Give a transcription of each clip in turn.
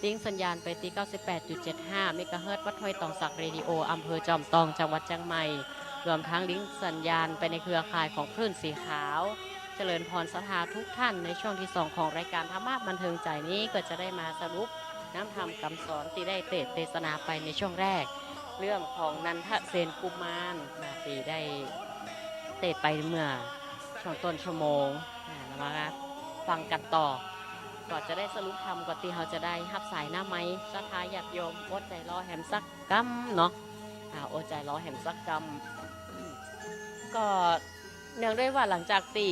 ลิงสัญญาณไปที่ 98.75 เมกะเฮิรตซ์วัดห้วยตองสักเรดิโออำเภอจอมตองจังหวัดเชียงใหม่รวมทั้งลิงสัญญาณไปในเครือข่ายของคลื่นสีขาวเจริญพรศรัทธาทุกท่านในช่วงที่2ของรายการธรรมะบันเทิงใจนี้ก็จะได้มาสรุปน้ำธรรมคำสอนที่ได้เทศนาไปในช่วงแรกเรื่องของนันทเสนกุมารที่ได้เทศไปเมื่อช่วงต้นชั่วโมงแล้วมาฟังกันต่อก็จะได้สรุปธรรมก่อนที่เขาจะได้ฮับสายหน้าไม้ศรัทธาญาติโยมอดใจรอแหมสักกัมเนาะอดใจรอแหมสักกัมก็เนื่องด้วยว่าหลังจากตี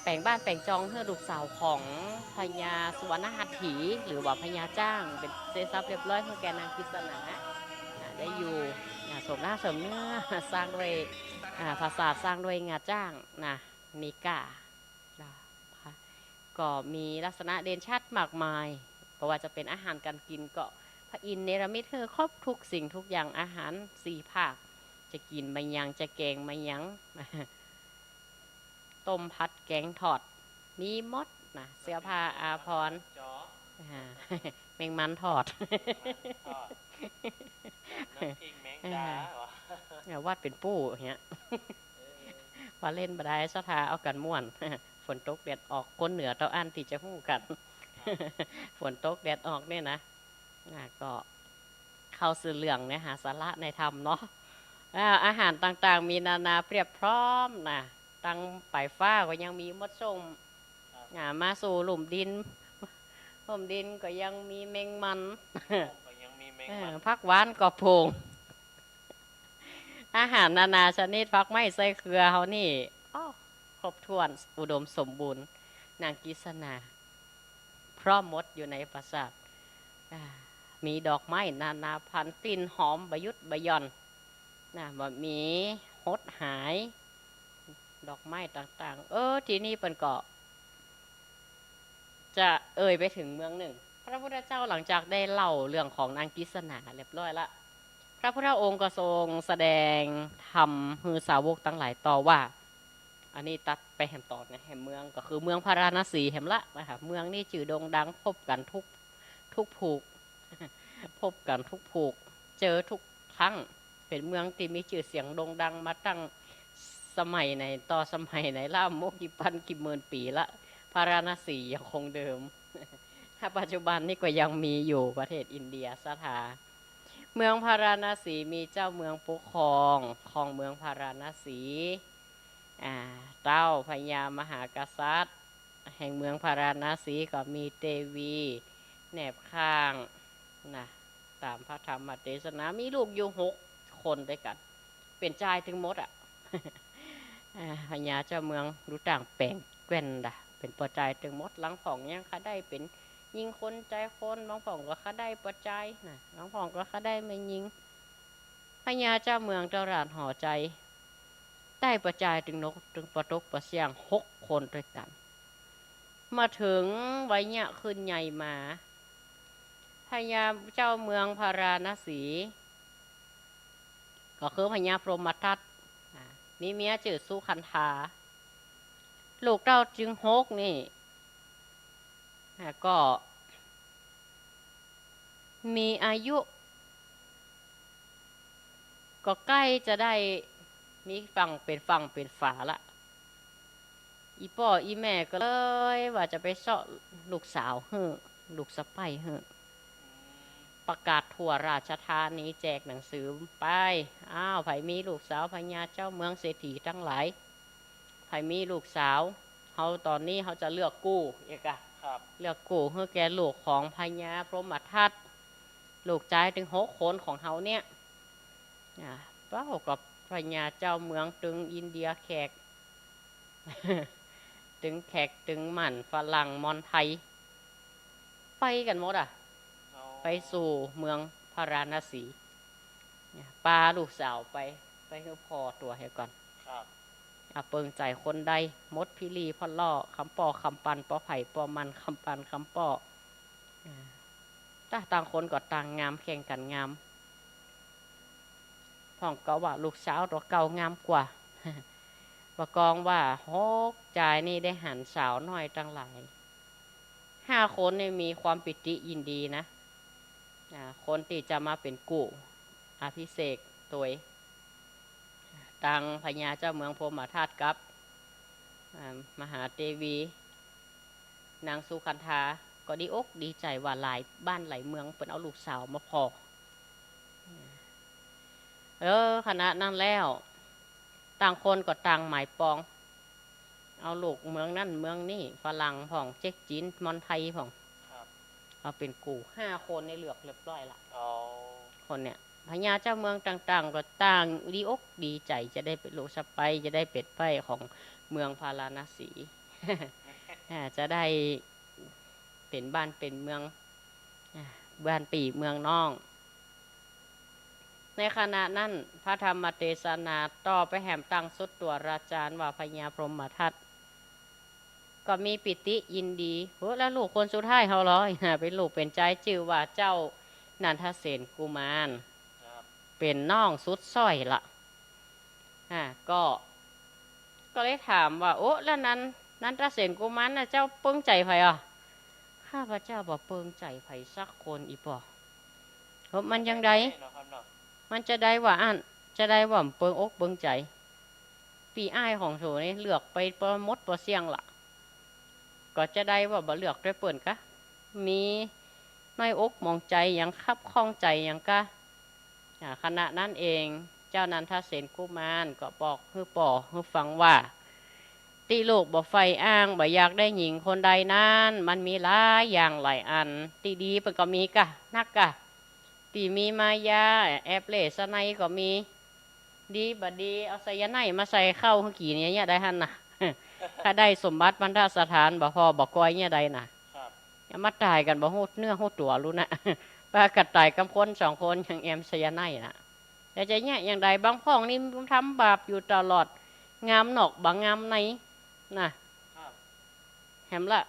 แปลงบ้านแปลงจองเพื่อลูกสาวของพญาสุวรรณหัตถีหรือว่าพญาจ้างเป็นเซซับเรียบร้อยเพื่อแกนางกิษณาได้อยู่สมหน้าสมเนื้อสร้างด้วยภาษาสร้างด้วยงาจ้างนะมีกาก็มีลักษณะเด่นชัดมากมายเพราะว่าจะเป็นอาหารการกินก็พระอินทร์เนรมิตคือครบทุกสิ่งทุกอย่างอาหาร4 ภาคจะกินมายังจะแกงมายังต้มผัดแกงทอดมีมดนะเสื้อผ้าอาภรณ์แมงมันทอดวาดเป็นปู้เงี้ยว่าเล่นบดายสถาเอากันม่วนฝนตกแดดออกก้นเหนือเต้าอันที่จะหู้กันฝนตกแดดออกเนี่ยนะก็เข้าสื่อเรื่องเนี่ยหาสาระในธรรมเนาะอาหารต่างๆมีนานาเปรียบพร้อมนะตั้งปลายฟ้าก็ยังมีมดส้มมาสู่หลุมดินก็ยังมีแมงมันผักหวานก็โพงอาหารนานาชนิดผักไม้ใส่เครือเขานี่ครบถ้วนอุดมสมบูรณ์นางกิษณาพร้อมมดอยู่ในปราสาทมีดอกไม้นานาพันธุ์กลิ่นหอมบยุดบยอนบ่มีหดหายดอกไม้ต่างๆทีนี้เป็นก็จะไปถึงเมืองหนึ่งพระพุทธเจ้าหลังจากได้เล่าเรื่องของนางกิษณาเรียบร้อยละพระพุทธองค์ก็ทรงแสดงธรรมฮือสาวกตั้งหลายต่อว่าอันนี้ตัดไปแห่มตอดนะแห่มเมืองก็คือเมืองพาราณสีแห่มละนะคะเมืองนี่จื่อโด่งดังพบกันทุกผูกพบกันทุกผูกเจอทุกครั้งเป็นเมืองที่มีชื่อเสียงโด่งดังมาตั้งสมัยในต่อสมัยในล่ามกกี่พันกี่หมื่นปีละพาราณสียังคงเดิมถ้าปัจจุบันนี่ก็ยังมีอยู่ประเทศอินเดียสถาเมืองพาราณสีมีเจ้าเมืองปกครองของเมืองพาราณสีเต้าพญามหากษัตริย์แห่งเมืองพาราณสีก็มีเทวีแนบข้างนะตามพระธรรมเทศนามีลูกอยู่6 คนด้วยกันเป็นชายถึงหมดพญาเจ้าเมืองรู้ต่างแปลงแกวนเป็นปัจจัยถึงหมดหลังผ่องยังเขาได้เป็นยิงคนใจคนบางผ่องก็เขาได้ปัจจัยนะบางผ่องก็เขาได้ไม่ยิงพญาเจ้าเมืองเจ้าราชห่อใจได้ปัจจัยถึงนกถึงประตกประเสียง6 คนด้วยกันมาถึงไว้เนี่ยขึ้นใหญ่มาพญาเจ้าเมืองพาราณสีก็คือพญาพรหมทัตมีเมียชื่อสุขันธาลูกเต้าจึง6นี่ก็มีอายุก็ใกล้จะได้มีฝั่งเป็นฝาละอีพ่ออีแม่ก็เลยว่าจะไปเสาะลูกสาวลูกสะใภ้ประกาศทั่วราชธานีแจกหนังสือไปไผมีลูกสาวพญาเจ้าเมืองเศรษฐีทั้งหลายไผมีลูกสาวเขาตอนนี้เขาจะเลือกกู้เลือกกู้เพื่อแกลูกของพญาพรหมทัตลูกชายถึง6 คนของเขาเนี่ยเป้ากับพญาเจ้าเมืองตึงอินเดียแขกตึงแขกตึงหมั่นฝรั่งมอนไทยไปกันหมดไปสู่เมืองพาราณสีปาลูกสาวไปให้พ่อตัวให้ก่อนเปิงใจคนใดมดพิลีพ่อล่อคำปอคำปันปอไผ่ปอมันคำปันคำปอต่างคนก็ต่างงามแข่งกันงามพ่องก็ว่าลูกสาวตัวเก่างามกว่าประกองว่า6 ใจนี่ได้หันสาวน้อยตั้งหลาย5 คนนี่มีความปิติยินดีนะ คนที่จะมาเป็นกู่อภิเษกตัวตังพญาเจ้าเมืองพรหมทัตกับมหาเทวีนางสุคันธาก็ดีอกดีใจว่าหลายบ้านหลายเมืองเป็นเอาลูกสาวมาพอขณะนั้นแล้วต่างคนก็ต่างหมายปองเอาลูกเมืองนั่นเมืองนี่ฝรั่งผ่องเจ๊กจีนมอนไทยผ่องเอาเป็นกู5 คนในเหลือกเรียบร้อยละคนเนี่ยพญาเจ้าเมืองต่างๆก็ต่างดีอกดีใจจะได้เป็นลูกสะใภ้จะได้เป็ดไปของเมืองพาราณสี จะได้เป็นบ้านเป็นเมืองบ้านปีเมืองน้องในขณะนั้นพระธรรมเทศนาต่อไปแหมตั้งสุดตัวราชาว่าพญาพรหมทัตก็มีปิติยินดีแล้วลูกคนสุดท้ายเขาร้อยเป็นลูกเป็นใจชื่อว่าเจ้านันทเสนกุมารเป็นน้องสุดส้อยละก็เลยถามว่าโอ้แล้วนันทเสนกุมารน่ะเจ้าเปิ้งใจไผอ่ะข้าพเจ้าบ่เปิ้งใจไผสักคนอีป่อมันยังไงมันจะได้ว่าจะได้ว่าเปิงอกเปิงใจปีอ้ายของโถนี่เลือกไปประมดประเสียงละก็จะได้ว่าบ่เลือกด้วยเปิ่นกะมีน้อยอกมองใจอย่างคับข้องใจอย่างกะขณะนั้นเองเจ้านันทเสนกุมารก็บอกฮือป่อฮือฟังว่าตีลูกบ่ไฟอ้างบ่อยากได้หญิงคนใดนั้นมันมีหลายอย่างหลายอันตีดีเปิ่นก็มีกะนักกะตีมีมายาแอบเล่สไนก็มีดีบดีเอาไซยาไนมาใส่เข้าเมื่อกี้เนี่ยได้หันนะถ้าได้สมบัติบรรดาสถานบ่พอบ่ก้อยเนี่ยได้นะอย่ามาตายกันบ่หูเนื้อหูตัวรู้นะปลากัดตายกับคน2 คนอย่างแอมไซยาไนนะแต่ใจเนี่ยอย่างใดบางพ้องนี่ทำบาปอยู่ตลอดงามนอกบางงามในนะแหมละ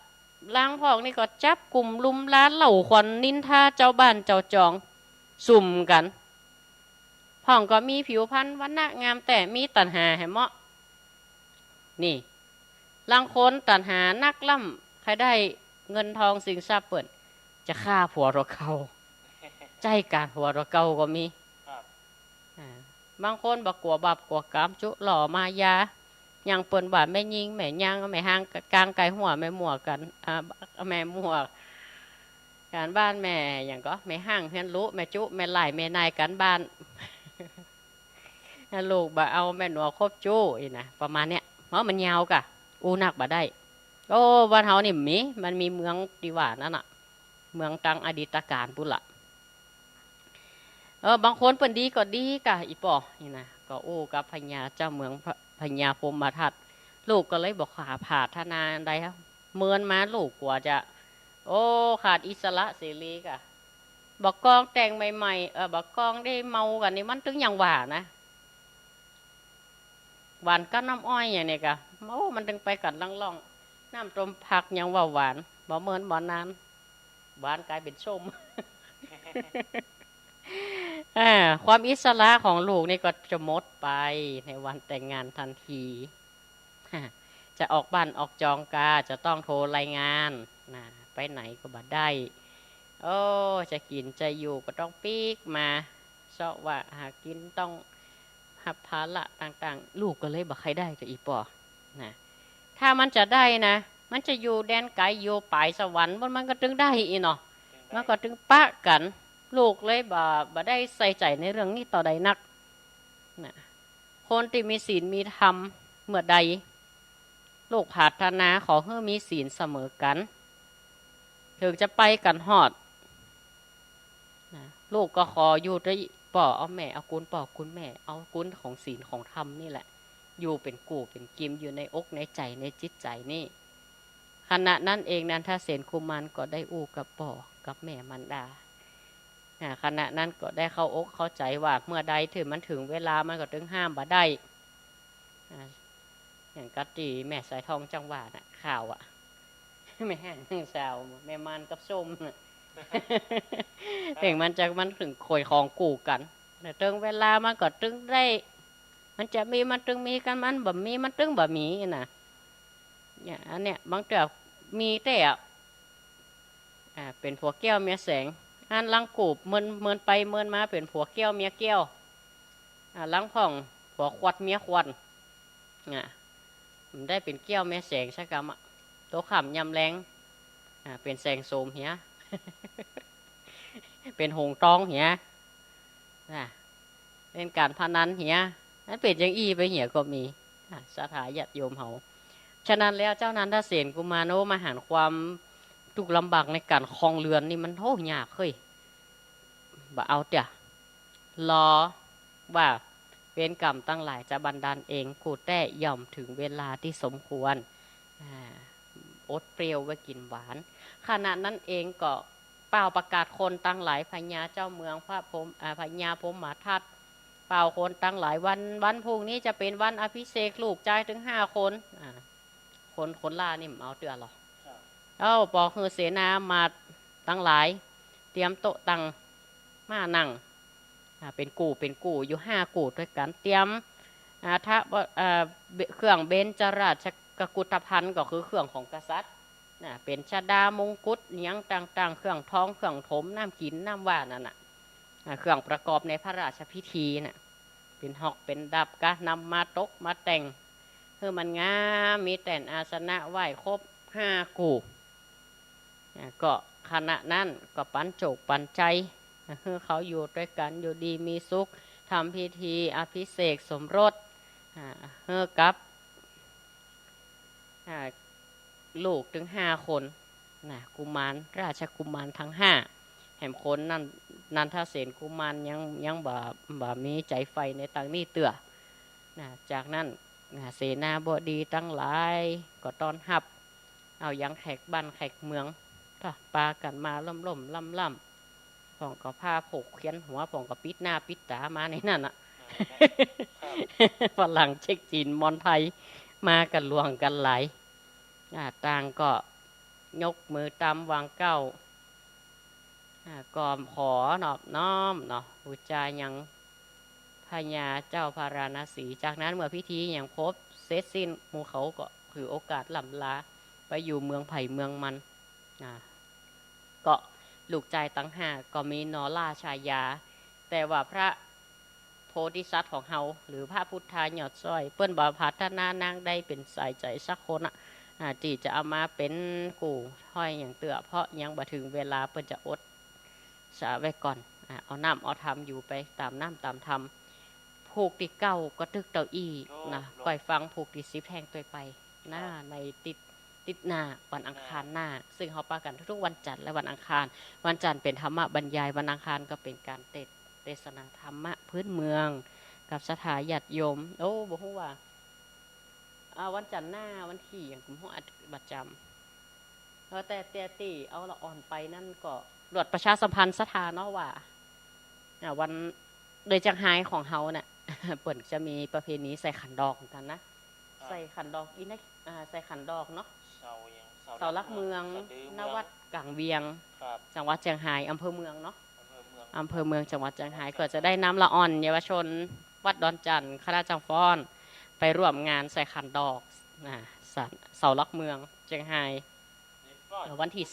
ล้างพ้องนี่ก็จับกลุ่มลุมล้านเหล่าควันนินทาเจ้าบ้านเจ้าจองสุ่มกันพ่องก็มีผิวพรรณวรรณะงามแต่มีตัณหาแหมะนี่ลังคนตัณหานักล่ำใครได้เงินทองสิ่งทรัพย์เปิดจะฆ่าผัวเราเก่าใจการผัวเราเก่าก็มีบางคนบอกกลัวบาปกลัวกรรมจุหล่อมายาอย่างเปิ่นบาดแม่ยิงแม่ย่างแม่ห้างกลางไก่หัวแม่หมวกกันแม่หมวกการบ้านแม่อย่างก็แม่ห้างเพียนรู้แม่จุแม่ไหลแม่นายกันบ้านลูกบ่เอาแม่หนัวครบจู้อีนะประมาณเนี้ยเพราะมันยาวกะนักบ่ได้โอ้บ้านเฮานี่มันมีเมืองดีว่านั่นน่ะเมืองตังอดีตการปุละบางคนเปิ้นดีก็ดีกะอีป่อนี่นะก็กับพญาเจ้าเมืองพญาพรหมทัตลูกก็เลยบอกขาผาธนาใดครับเมินมาลูกกว่าจะขาดอิสระเสรีกะบอกกองแต่งใหม่ๆบอกกองได้เมากันนี่มันถึงอย่างหวานนะหวานกับน้ำอ้อยอย่างนี้กะมันถึงไปกันล่องๆน้ำต้มผักยังว่าหวานบ่เมินบ่นานหวานกลายเป็นส้ม ความอิสระของลูกนี่ก็จะหมดไปในวันแต่งงานทันทีจะออกบ้านออกจองกาจะต้องโทรรายงานนะไปไหนก็บ่ได้จะกินจะอยู่ก็ต้องปีกมาเสาะว่าหากินต้องหับภาระต่างๆลูกก็เลยบ่ใครได้กับอีปอนะถ้ามันจะได้นะมันจะอยู่แดนไกลอยู่ปลายสวรรค์มันก็ถึงได้อีเนาะมันก็ถึงปะกันลูกเลยบ่ได้ใส่ใจในเรื่องนี้ต่อใดนักนะคนที่มีศีลมีธรรมเมื่อใดลูกปรารถนาขอให้มีศีลเสมอกันถึงจะไปกันหอดนะลูกก็ขออยู่ด้วยป่อเอาแม่เอากุลป่อกุลแม่เอากุลของศีลของธรรมนี่แหละอยู่เป็นกู่เป็นกิมอยู่ในอกในใจในจิตใจนี่ขณะนั้นเองนันทเสนกุมารก็ได้กับป่อกับแม่มันดาขณะนั้นก็ได้เข้าอกเข้าใจว่าเมื่อใดถึงมันถึงเวลามันก็ถึงห้ามบ่ได้อย่างกัตตีแม่สายทองจังหวะน่ะข่าวแม่แห้งสาวแม่มันกับส้มเพ่งมันถึงโขยของกู่กันแต่ถึงเวลามันก็ถึงได้มันจะมีมันถึงมีกันมันบ่มีมันถึงบ่มีน่ะเนี่ยอันเนี้ยบางทีมีแต่เป็นพวกแก้วเมียแสง อันลังกูบเมินไปเมินมาเป็นผัวเกี้ยวเมียเกี้ยวลังพ่องผัวควัดเมียควันมันได้เป็นเกี้ยวแม่แสงใช่กรรมโตขำยำแรงเป็นแสงโสมเหีย เป็นหงตองเหียเล่นการพนันเหียนั่นเป็นยังอีไปเหียก็มีสถาญาติโยมเฮาฉะนั้นแล้วเจ้านั้นถ้าเสนกุมารโนมาหารความทุกข์ลำบากในการคลองเรือนนี่มันโหยากเฮ้ยบ่เอาเตี่ยรอว่าเป็นกรรมตั้งหลายจะบันดาลเองกูแต่ย่อมถึงเวลาที่สมควรอดเปรี้ยวไว้กินหวานขณะนั้นเองก็เป่าประกาศคนตั้งหลายพญาเจ้าเมืองพระพรหมพญาพรหมทัตเป่าคนตั้งหลายวันพรุ่งนี้จะเป็นวันอภิเษกลูกใจถึง5 คนคนล่านี่เอาเตือหรอปอคือเสนามาตั้งหลายเตรียมโต๊ะตั้งมานั่งเป็นกู่อยู่5 กู่ด้วยกันเตรียมถ้าเครื่องเบญจราชกุฏภัณฑ์ก็คือเครื่องของกษัตริย์เป็นชดามงกุฎเนียงต่างๆเครื่องทองเครื่องถมน้ำกินน้ำว่านั่นน่ะเครื่องประกอบในพระราชพิธีน่ะเป็นหอกเป็นดับก็นำมาตกมาแต่งเพื่อมันงามมีแต่นอาสนะไหว้ครบ5 กู่ก็ขณะนั้นก็ปันโจกปันใจเพื่อเขาอยู่ด้วยกันอยู่ดีมีสุขทำพิธีอภิเษกสมรสเพื่อกับลูกถึง5 คนกุมารราชกุมารทั้ง5แห่งคนนันทเสนกุมารยังบ่มีใจไฟในตังนี้เตื่อจากนั้นเสนาบดีตั้งหลายก็ต้อนรับเอายังแขกบ้านแขกเมืองปากันมาล่ำผ่องก็ผ้าผูกเขียนหัวผ่องก็ปิดหน้าปิดตามาในนั่นฝรั่งเช็กจีนมอนไทยมากันลวงกันหลายต่างก็ยกมือตำวางเก้ากอมขอนอบน้อมเนาะบูชายังพญาเจ้าพาราณสีจากนั้นเมื่อพิธีอย่างครบเสร็จสิ้นหมู่เขาก็ถือโอกาสลำลาไปอยู่เมืองไผ่เมืองมันก็ลูกใจตั้ง5ก็มีนอล่าชายาแต่ว่าพระโพธิสัตว์ของเฮาหรือพระพุทธาหยอดสร้อยเปิ้นบ่พัฒนานางได้เป็นสายใจสักคนที่จะเอามาเป็นกู่ห้อยอย่างเตื่อเพราะยังบ่ถึงเวลาเปิ้นจะอดสาไว้ก่อนเอาน้ำเอาทำอยู่ไปตามน้ำตามทำผูกที่9ก็ตึกเต่าอี้นะก่อยฟังผูกที่10แห่งตัวไปหน้าในติดหน้าวันอังคารหน้าซึ่งเขาปากันทุกๆวันจันทร์และวันอังคารวันจันทร์เป็นธรรมะบรรยายวันอังคารก็เป็นการเทศนาธรรมะพื้นเมืองกับสถาญาติโยมบอกว่าวันจันทร์หน้าวันที่อย่างผมอัดประจำแต่ตีเอาละอ่อนไปนั่นก็ตรวจประชาสัมพันธ์สถานเนาะว่าวันโดยจังไห้ของเฮาเนี่ยเปิ่นจะมีประเพณีใส่ขันดอกกันนะใส่ขันดอกอีนักใส่ขันดอกเนาะเสาลักเมืองนวัดกลางเวียงจังหวัดเชียงรายอำเภอเมืองเนาะอำเภอเมืองจังหวัดเชียงรายก็จะได้น้ำละอ่อนเยาวชนวัดดอนจันทร์คณะจังฟ้อนไปร่วมงานใส่ขันดอกเสาลักเมืองเชียงรายวันที่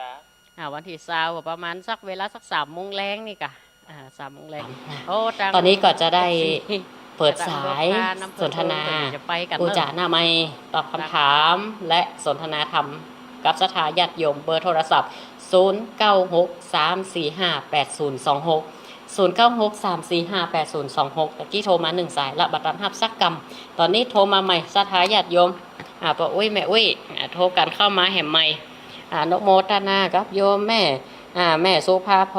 20วันที่20ประมาณสักเวลาสัก3 โมงแรงนี่กะ3 โมงแรงตอนนี้ก็จะได้เปิดสายสนทนาปูจาหน้าไมค์ตอบคำถามและสนทนาธรรมกับสถาญาติโยมเบอร์โทรศัพท์0963458026 0963458026ตะกี้โทรมา1 สายละบัตรรับสักกรรมตอนนี้โทรมาใหม่สถาญาติโยมป้าอุ้ยแม่อุ้ยโทรกันเข้ามาแห่มใหม่นโมทนากับโยมแม่สุภาพ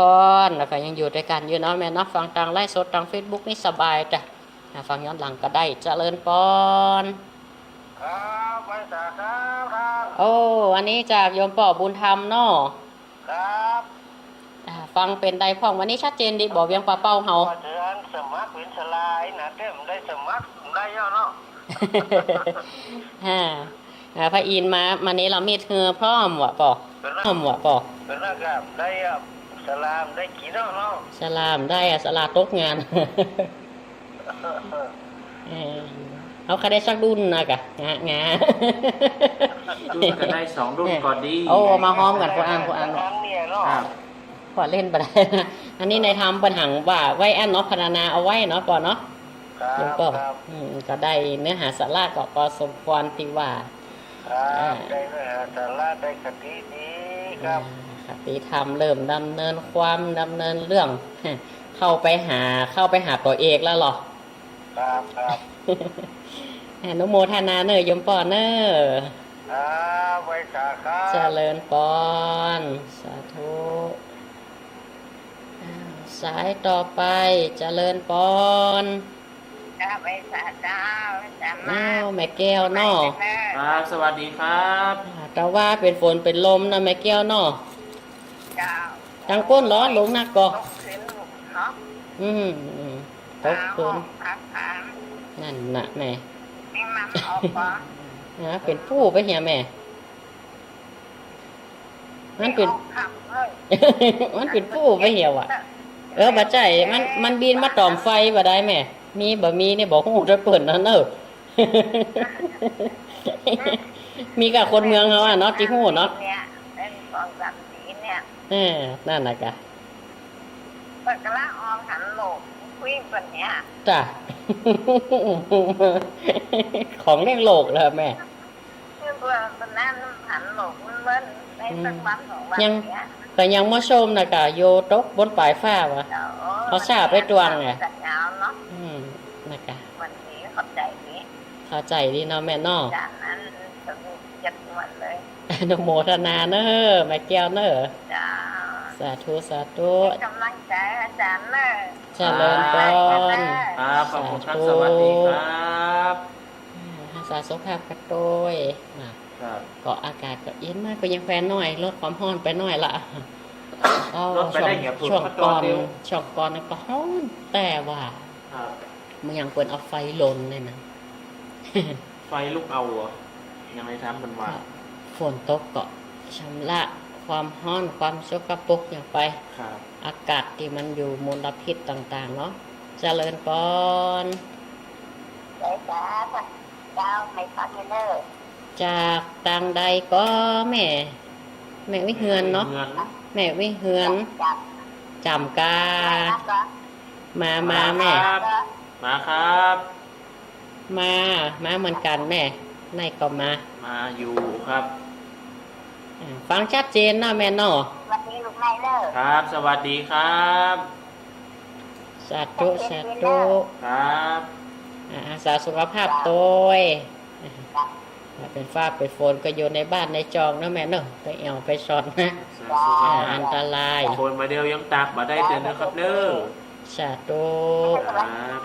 รแล้วก็ยังอยู่ด้วยกันอยู่เนาะแม่เนาะฟังทางไลฟ์สดทาง Facebook นี่สบายจ้ะฟังย้อนหลังก็ได้เจริญพรครับไปจ้ะครับอันนี้จากโยมป่อบุญธรรมเนาะครับฟังเป็นใดพ่องวันนี้ชัดเจนดีบอกเวียงปลาเป้าเฮาเดือนสมัครเป็นสลายนะเต็มได้สมัครได้เนาะพระอินมานี้เรามีเธอพร้อมวะป่อเป็นนะครับได้สลามได้กี่เนาะสลามได้สลาตกงานเขาก็ได้สักรุ่นนะกะงารุ่นก็ได้2 รุ่นก็ดีมาห้อมกันพวกอัน พอเล่นไปได้นะอันนี้ในทำปัญหาว่าไว้อันเนาะพรรณนาเอาไว้เนาะก่อนเนาะ ครั โยม บ ก็ ครับ ก็ได้เนื้อหาสาระก็พอสมควรที่ว่า ครับได้เนื้อหาสาระได้คติดีครับ คติธรรมเริ่มดำเนินความดำเนินเรื่อง เข้าไปหาตัวเอกแล้วเหรอ ครับครับ อนุโมทนาเนอะโยมปอเนอะ ไว้สาครั เจ บ ริญปอนสาธุอ้าวสายต่อไปเจริญปอน จ้าไปสาเจ้าจ้ามา อ้าวแม่แก้วเนาะ ครับสวัสดีครับ แต่ว่าเป็นฝนเป็นลมนะแม่แก้วเนาะ เจ้า จังก้นร้อนลงนักก็ ตกขึ้นเนาะ อืมตกคืน พักผ่าน นั่นน่ะแม่ มีมันออกปะ เป็นผู้ไปเหียแม่ มันเป็น ขับเลย มันเป็นผู้ไปเหี่ยวอ่ะ บาใจมันบินมาตอมไฟบ่ได้แม่ มีบ่มีเนี่ยบอกหูจะเปิดนั่นเนอะ มีกับคนเมืองเขาอ่ะเนาะจิหูเนาะ เนี่ยเป็นสองสามสีเนี่ย นั่นน่ะกะ เปิดกระละออมหันโหลกคุยแบบเนี้ย จ้ะ ของเล่นโลกเลยแม่ คือเพื่อนคนนั้นหันโหลกมันเบิ้ลในสักวันสองวันเนี้ย แต่ยังมาชมนะกะโยตกบนปลายฟ้าวะ เขาทราบไปตวงไง จัดงานเนาะ นะกะ วันนี้เข้าใจนี้ เข้าใจดีเนาะแม่เนาะ จากนั้นจะมีจัดวันเลย อนุโมทนาเนอะแม่แก้วเนอะ จ้า สาธุสาธุ ให้กำลังใจอาจารย์เลย เจริญพร ครับขอบคุณครับสวัสดีครับ สาสุขภาพกระโดยนะครับ ก็อากาศก็เย็นมากก็ยังแฟนหน่อยลดความร้อนไปหน่อยละ รถไปได้เหยียบฝุ่น ช่วง มา ก่ ต อ อน น เดียว ช่วงก่อนก็ร้อนแต่ว่า ครับ มันยังเปิดเอาไฟลนเลยนะ ไฟลุกเอาเหรอยังไงทำมันว่า ฝนตกก็ชำระความร้อนความสกปรกอย่างไป ครับ อากาศที่มันอยู่มลพิษต่างๆเนาะเจริญปอน ได้จ้าเจ้าให้พักเนอร์ จากต่างใดก็แม่วิเฮือนเนาะ เงิน แม่วิเฮือน จับ จำกา ก็ มาแม่ ครับ มาครับ มาเหมือนกันแม่ในก็มา มาอยู่ครับ ฟังชัดเจนนะแม่เนาะ วันนี้ลูกนายเนอร์ ครับ สวัสดีครับ สาธุสาธุ ครับ อาสาสุขภาพโตัวเป็นฟ้าเป็นฝนก็อยู่ในบ้านในจองนะแม่เนาะไปแอวไปสอดนะ อันตราย คนมาเดียวยังตักมาได้เดือนนะครับเด้อ สาธุ ครับ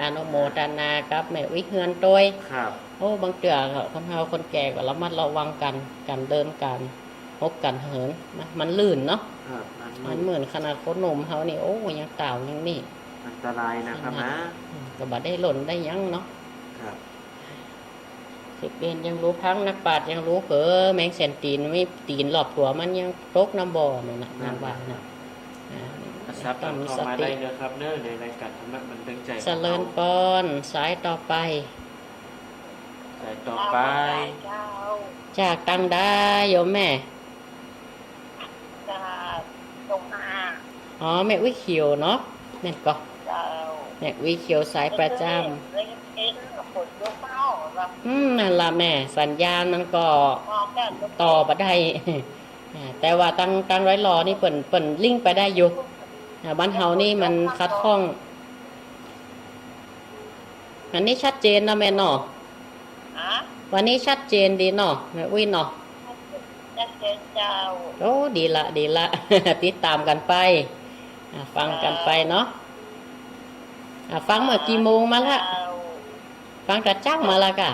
อนุโมทนาครับแม่วิเฮือนโตัว ครับ โอ้บางเตือคนเฮาคนแก่ก็ระมัดระวังกันเดินกันพบกันเหินนะมันลื่นเนาะ ครับ มันเหมือนขนาดคนหนุ่มเฮานี่โอ้ยังเต่ายังนี่ อันตรายนะครับนะ ก็บ่ได้หล่นได้ยังเนาะ ครับ สิเปนยังรู้พังนักปราชญ์ยังรู้เผอแมงแสนตีนไม่ตีนรอบตัวมันยังตกน้ำบ่อนั่นน่ะนางว่านะ ซับ ต้ กั อน งมี เข้า ส มา ติ ได้นะครับเด้อในรายการธรรมะบันเทิงใจ เจริญปอนสายต่อไป สายต่อไป เจ้า จากตังได้โยมแม่ จะตรงมา อ๋อแม่วิเขียวเนาะแม่นก็ เจ้า แม่วิเขียวสายประจำ เลยเอ็นฝนยกเข้าแบบ นั่นล่ะแม่สัญญาณมันก็ มองกัน ต่อบ่ได้ แต่ว่าตั้งร้อยรอนี่เปิ่นลิงก์ไปได้อยู่บ้านเฮานี่มันคัดข้องอันนี้ชัดเจนเนาะแม่เนาะ ฮะ วันนี้ชัดเจนดีเนาะแม่อุ้ยเนาะ จะเจอเจ้า โอ้ดีละ ติดตามกันไปฟังกันไปเนาะฟังเมื่อกี่โมงมาละฟังกระจ้างมาละกะ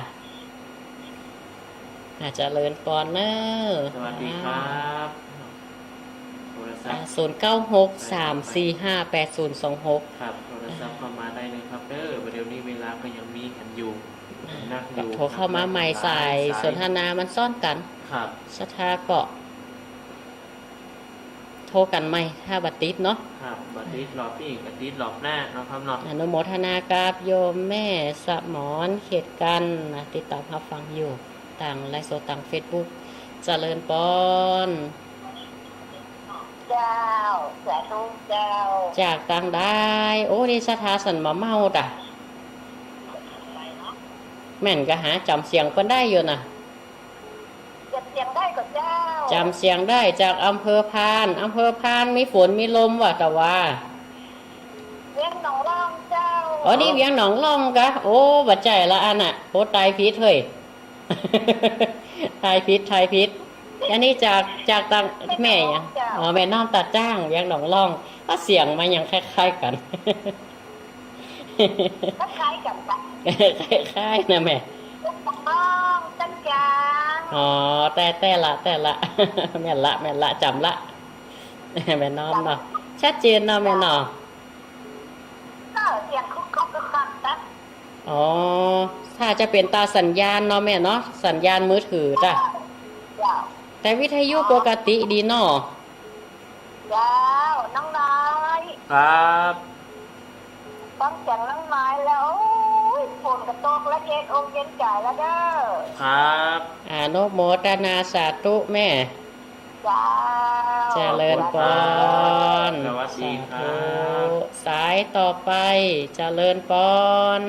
เจริญปอนเนอร์ สวัสดีครับโทรศัพท์ 0963458026 ครับโทรศัพท์เข้ามาได้เลยครับเด้อเดี๋ยวนี้เวลาก็ยังมีกันอยู่นักอยู่ โทรเข้ามาใหม่สายสนทนามันซ่อนกัน ครับ สถาเกาะโทรกันใหม่ถ้าบัติดเนาะ ครับบัดนี้รอบพี่บัดนี้รอบหน้าเนาะครับเนาะ อนุโมทนากับโยมแม่สมรเขตกันนะติดตามรับฟังอยู่ต่างไลฟ์สดต่างเฟซบุ๊กเจริญปอน เจ้าสาธุเจ้า จากต่างได้ โอ้นี่สถาสันมาเมาด่ะ ไปเนาะ แม่นก็หาจำเสียงเพิ่นได้อยู่นะ เก็บเสียงได้กับเจ้า จำเสียงได้จากอำเภอพานอำเภอพานมีฝนมีลมว่ะแต่ว่า เวียนหนองร่องเจ้า อ๋อนี่เวียงหนองล่องกะโอ้บัดใจละอันน่ะโอ้ตายพิษเฮ้ย ทายพิษอันนี้จากต่างแม่ยังอ๋อแม่น้องตัดจ้างเวียงหนองล่องก็เสียงมันยังคล้ายๆกัน ก็คล้ายกันปะ คล้ายๆนะแม่ เวียนหนองร่องจันจาง อ๋อแต่ละ แม่นละจำละ แม่น้อมเนาะชัดเจนเนาะแม่เนาะ ก็เสียงคุกคุกก็คักตัด อ๋อถ้าจะเป็นตาสัญญาณเนาะแม่เนาะสัญญาณมือถือจ้ะ เจ้า แต่วิทยุปกติดีเนาะ เจ้าน้องน้อย ครับ ต้องจังน้องน้อยแล้วโอ้ยฝนกระตกแล้วเย็นอกเย็นใจแล้วเด้อ ครับ อานุโมทนาสาธุแม่ เจ้า เจริญพร สวัสดีครั สา บ ธุสายต่อไปเจริญพร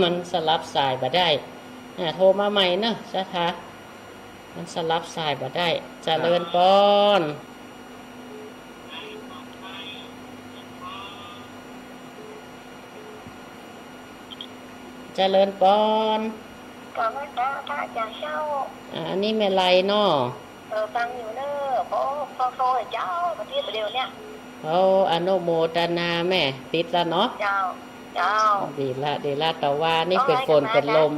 มันสลับสายบ่ได้โทรมาใหม่เนอะจ้าคะมันสลับสายบ่ได้เจริญพรเจริญพร ก็ไม่ก็ถ้าจะเช่า อันนี้แม่ไรเนาะ ฟังอยู่เนอะเพราะพ่อโซ่เจ้าประเทศเดียวเนี่ย เขาอนุโมทนาแม่ติดแล้วเนาะ เจ้า เจ้า ดีละแต่ว่านี่เป็นฝนเป็นลม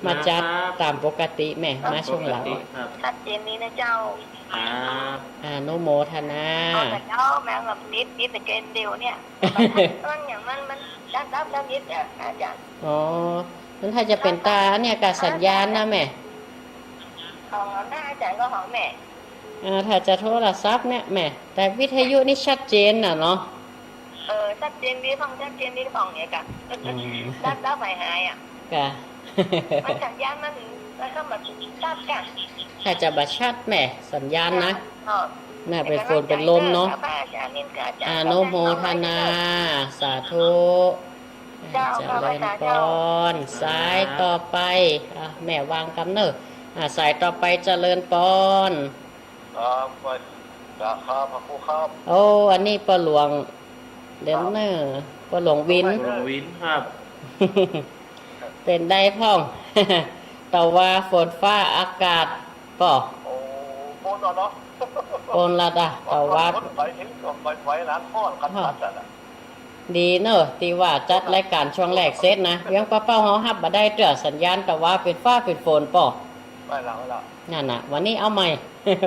มาจัดตามปกติแม่มาช่วงหลัง ปกติครับ ชัดเจนนี้นะเจ้า ครับ อนุโมทนา เอาแต่เจ้าแม่แบบนิดแต่เกณฑ์เดียวเนี่ยมันอย่างมันดับนิดอ่ะอาจารย์ อ๋อนั้นถ้าจะเป็นตาเนี่ยการสัญญาณนะแม่ ของหน้าอาจารย์ก็ของแม่ ถ้าจะโทรศัพท์เนี่ยแม่ แต่วิทยุนี่ชัดเจนน่ะเนาะ ชัดเจนดีฟังชัดเจนดีฟังเนี่ยกันดับหายอ่ะ กะ มันสัญญาณมันเข้ามาดับกัน ถ้าจะบัชัดแม่สัญญาณนะน่าเป็นฝนเป็นลมเนาะอนุโมทนา สาธุเจริญพรสายต่อไปแม่วางกำเนิดสายต่อไปเจริญพร ครับไปครับพระครูครับ โอ้อันนี้ปลาหลวงเดนเนอร์ปลาหลวงวิน หลวงวินครับ เป็นได้พ่อง แต่ว่าฝนฟ้าอากาศป่อ โอ้โหนอนเนาะ โอนละดะแต่ว่า ไปถึงไปร้านพ่อกันตัดอ่ะ ดีเนอะที่ว่าจัดรายการช่วงแรกเสร็จนะเพียงป้าเป้าเฮาฮับมาได้เจอสัญญาณแต่ว่าเป็นฟ้าเป็นฝนป่อ ไม่ละไม่ละ นั่นน่ะ วันนี้เอาใหม่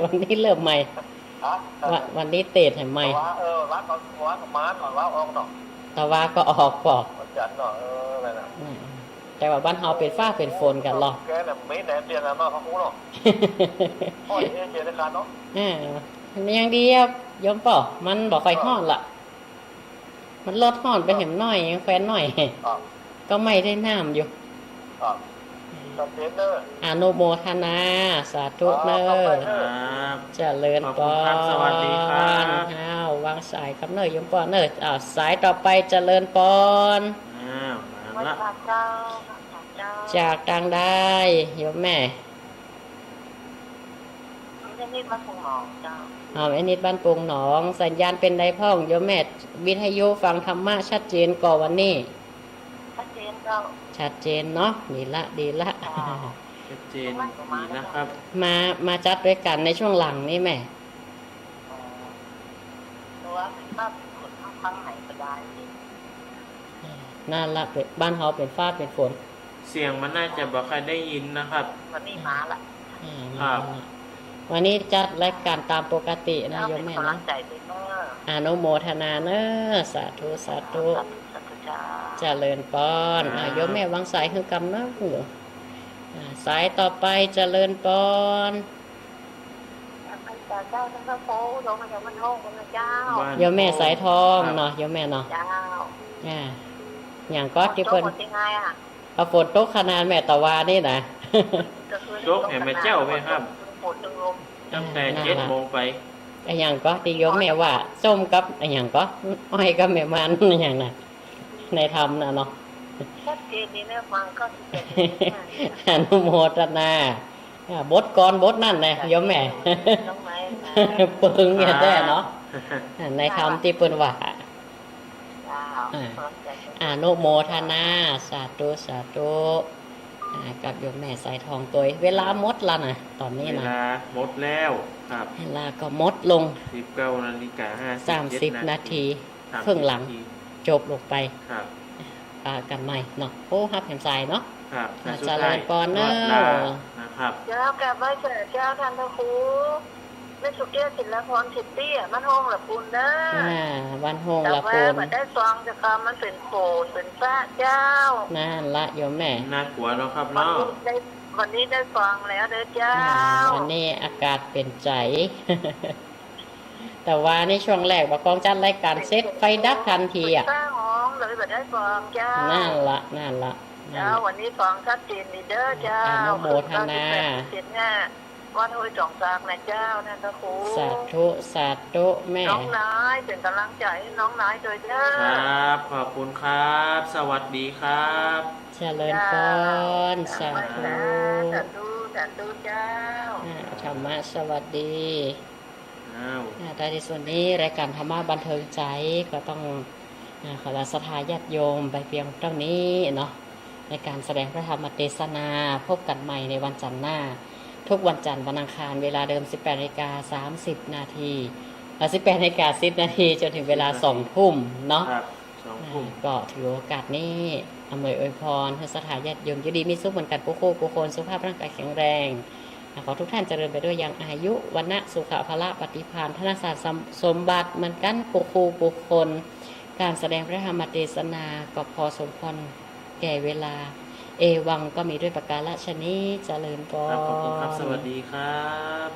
วันนี้เริ่มใหม่ ฮะ วันนี้เตะให้ใหม่ ว่าร้านก่อนร้านมาก่อนว่าออกเนาะ แต่ว่าก็ออกป่อ วันจันทร์เนาะอะไรนะ แต่ว่าบ้านเฮาเป็นฟ้าเป็นฝนกันหรอ แกเนี่ยไม่แหนเดียนนะเนาะพระครูเนาะพ่อเอเจในการเนาะ มันยังดีครับยมป่อมันบอกไฟห้อนละมันลดห้อนไปเห็นหน่อยยังแฟนหน่อย ก็ไม่ได้น้ำอยู่ ตัดเนเนอร์ อนุโมทนา สาธุเนอ ครับ เจริญปอ ขอบคุณครับสวัสดีครับ อ้าววางสายครับเนยยมปอเนยสายต่อไปเจริญปอน มาละ เจ้า จากทางได้ยมแม่ มันจะมีมาส่งหมองเจ้า ไอ้นิดบ้านปรุงหนอง สัญญาณเป็นไดพ่องโยมแม่วิทยุฟังธรรมะชัดเจนก่อวันนี้ ชัดเจนเจ้า ชัดเจนเนาะดีละ ชัดเจนดีนะครับ มาจัดด้วยกันในช่วงหลังนี่แม่ ตัวภาพคนข้างไหนก็ได้ น่าละเป็นบ้านเฮาเป็นฟ้าเป็นฝน เสียงมันน่าจะบอกใครได้ยินนะครับ วันนี้มาละ ครับ วันนี้จัดรายการตามปกตินะโยมแม่ กำลั นะ งใจด้วยเนอะ อนุโมทนาเนอะสาธุสาธุ สัตเจ้า เจริญปอนโยมแม่วางสายคือกำเนอะหัวสายต่อไปเจริญปอน เจ้าทั้งพระโพโยมมาจากมันโลกนะเจ้า โยมแม่สายทองเนาะโยมแม่เนาะ เจ้า อย่างก็ที่เพิ่น หมดยังไงอ่ะ เอาฝนตกขนาดแม่ตะวานี่นะ ก็คือ โจ๊กแห่แม่เจ้าไหมครับ ฝนลม ตั้งแต่7 โมงไป ไอ้หยังก็ที่โยมแม่ว่าส้มกับไอ้หยังก็อ้อยกับแม่มันไอ้หยังน่ะในธรรมน่ะเนาะ ชัดเจนนี่นะฟังก็จะ อนุโมทนาบทก่อนบทนั่นแหละโยมแม่ น้องไม้ ปึงอย่างแต่เนาะในธรรมที่เปิ้นว่า อนุโมทนาสาธุสาธุกับโยมแม่สายทองตัวเวลาหมดแล้วนะตอนนี้ เว นะ ลาหมดแล้วครับ เวลาก็หมดลง 19:57 นาที 30 ครึ่งหลัง นาที จบลงไป ครับ กันใหม่เนาะโอ้ฮับแหมสายเนาะ ครับ อาจารย์ลาก่อนเนอะ ลานะครับ เจ้ากลับไหว้เจ้าท่านพระครูไม่สุเกี้ยศิลปรสิทธิ์เตี้ยมันห้องละปุนเด้อ วันโฮง แต่ ละ ว่า ปูน มันได้ซองจะคำมันเป็นโขดเป็นพระเจ้า นั่นละโยมแม่ น่ากลัวเนาะครับ วัน เนาะ นี้ได้วันนี้ได้ซองแล้วเด้อเจ้า วันนี้อากาศเป็นใจ แต่ว่าในช่วงแรกว่ากองจัดรายการเซตไฟดับทันทีอ่ะ สร้างห้องเลยแบบได้ซองเจ้า นั่นละนั่น เจ้าวันนี้ซองชัดเจนดีเด้อเจ้า อนุโมทนา เสียง่าวันห้วยจ่องซากนะเจ้านั่นพระครู สาธุสาธุแม่ น้องนายเป็นกำลังใจให้น้องนายโดยเด้อ ครับ ขอบคุณครับ สวัสดีครับ เจริญพรสาธุ สาธุสาธุเจ้า ธรรมะสวัสดี อ้าว แต่ในส่วนนี้รายการธรรมะบันเทิงใจก็ต้องขอลาศรัทธาญาติโยมไปเพียงเท่านี้เนาะในการแสดงพระธรรมเทศนาพบกันใหม่ในวันจันทร์หน้า ทุกวันจันทร์วันอังคารเวลาเดิม 18:30 นาที18:10 นาทีจนถึงเวลา 2 ทุ่มเนาะ ครับ2 ทุ่ม ก็ถือโอกาสนี้อำนวยอวยพรให้ศรัทธาญาติโยมอยู่ดีมีสุขเหมือนกันผู้คู่ผู้คนสุขภาพร่างกายแข็งแรงขอทุกท่านเจริญไปด้วยอย่างอายุวันนะสุขภละปฏิภาณธนศาสตร์สมบัติเหมือนกันผู้คู่ผู้คน การแสดงพระธรรมเทศนาก็พอสมควรแก่เวลา เอวังก็มีด้วยประการฉนี้เจริญพ ครับขอบคุณครับ ร สวัสดีครับ